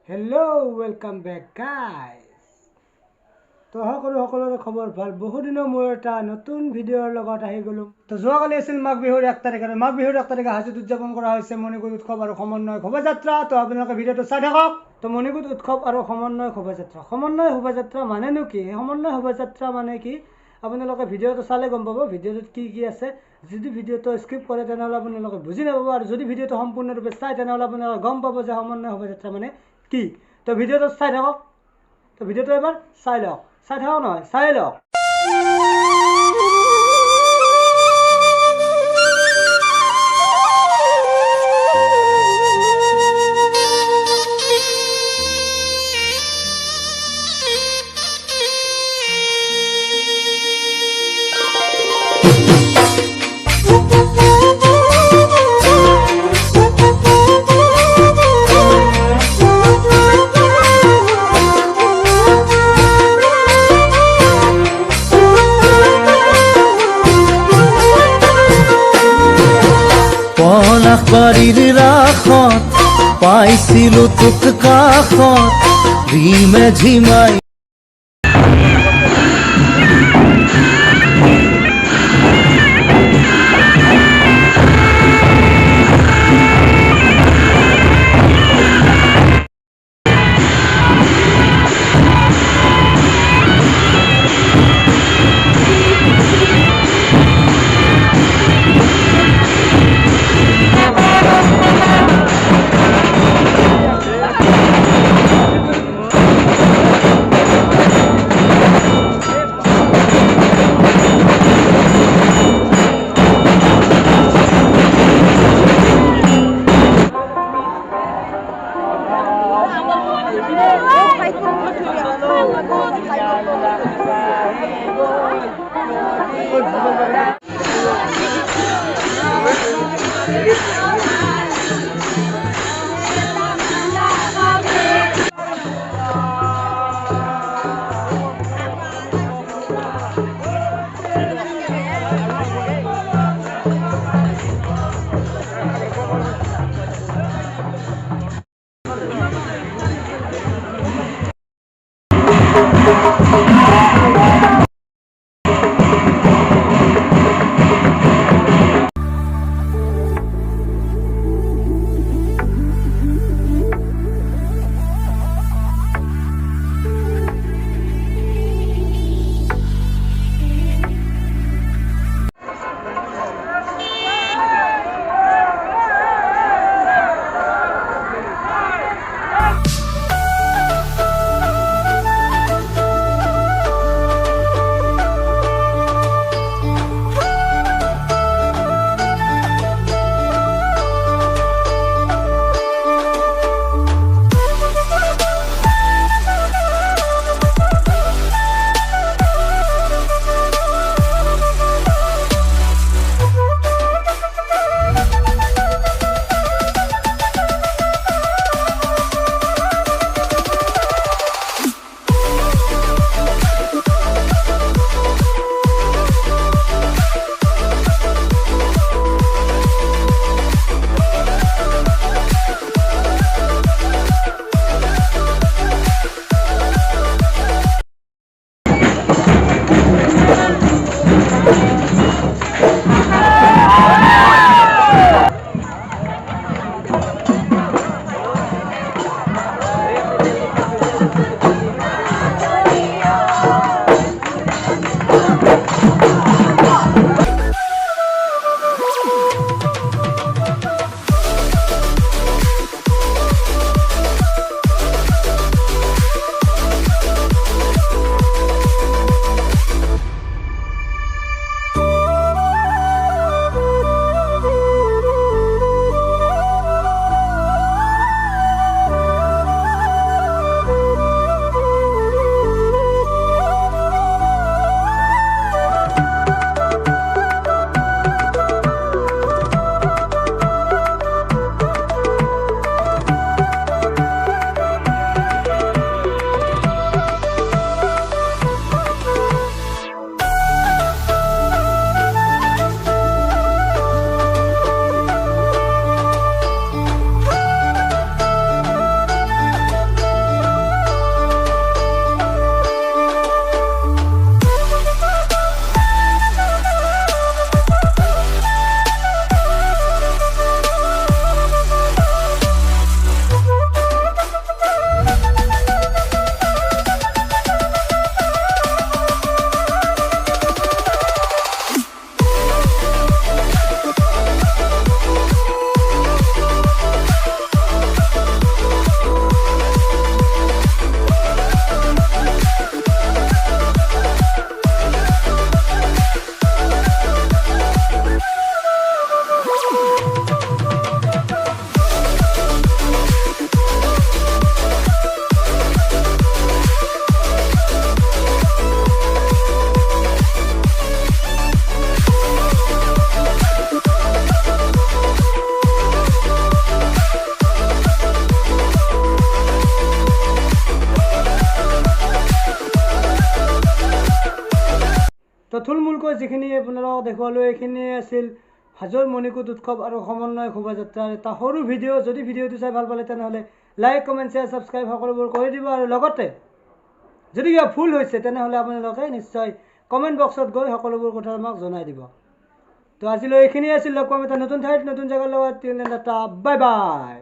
Hello, welcome back guys. তো সকলোৰে খবৰ ভাল বহু দিনৰ মূৰত এটা নতুন ভিডিঅ'ৰ লগত আহি গলো। তো যোৱাকালি আছিল মাঘ বিহুৰ 1 তাৰিখ আৰু মাঘ বিহুৰ 1 তাৰিখে হাজোত উদযাপন কৰা হৈছে মণিকুট উৎসৱ আৰু সমন্বয় শোভাযাত্ৰা। তো আপোনালোকে ভিডিঅ'টো চাই থাকক। তো মণিকুট উৎসৱ আৰু সমন্বয় শোভাযাত্ৰা মানেনো কি? সমন্বয় শোভাযাত্ৰা মানে কি আপোনালোকে ভিডিঅ'টো চালে গম পাব ভিডিঅ'টোত কি আছে। যদি ভিডিঅ'টো স্কিপ কৰে তেনেহ'লে আপোনালোকে বুজি নাপাব আৰু যদি ভিডিঅ'টো সম্পূৰ্ণৰূপে চাই তেনেহ'লে আপোনালোকে গম পাব যে সমন্বয় শোভাযাত্ৰা মানে কি। তো ভিডিঅ'টো চাই থাকক। তো ভিডিঅ'টো এবাৰ চাই লওক। চাই থাকক নহয়, চাই লওক। বাড়িৰ ৰাখত পাইছিল তোক কাষত ৰিমে ঝিমাই থুলমূলকৈ যিখিনি আপোনালোকক দেখুৱালোঁ এইখিনি আছিল হাজোৰ মণিকূট উৎসৱ আৰু সমন্বয় শোভাযাত্ৰাৰ এটা সৰু ভিডিঅ'। যদি ভিডিঅ'টো চাই ভাল পালে তেনেহ'লে লাইক কমেণ্ট শ্বেয়াৰ ছাবস্ক্ৰাইব সকলোবোৰ কৰি দিব। আৰু লগতে যদি কিবা ভুল হৈছে তেনেহ'লে আপোনালোকে নিশ্চয় কমেণ্ট বক্সত গৈ সকলোবোৰ কথা আমাক জনাই দিব। তো আজিলৈ এইখিনিয়ে আছিল। লগ পাম এটা নতুন ঠাইত নতুন জেগাৰ লগত। Bye bye.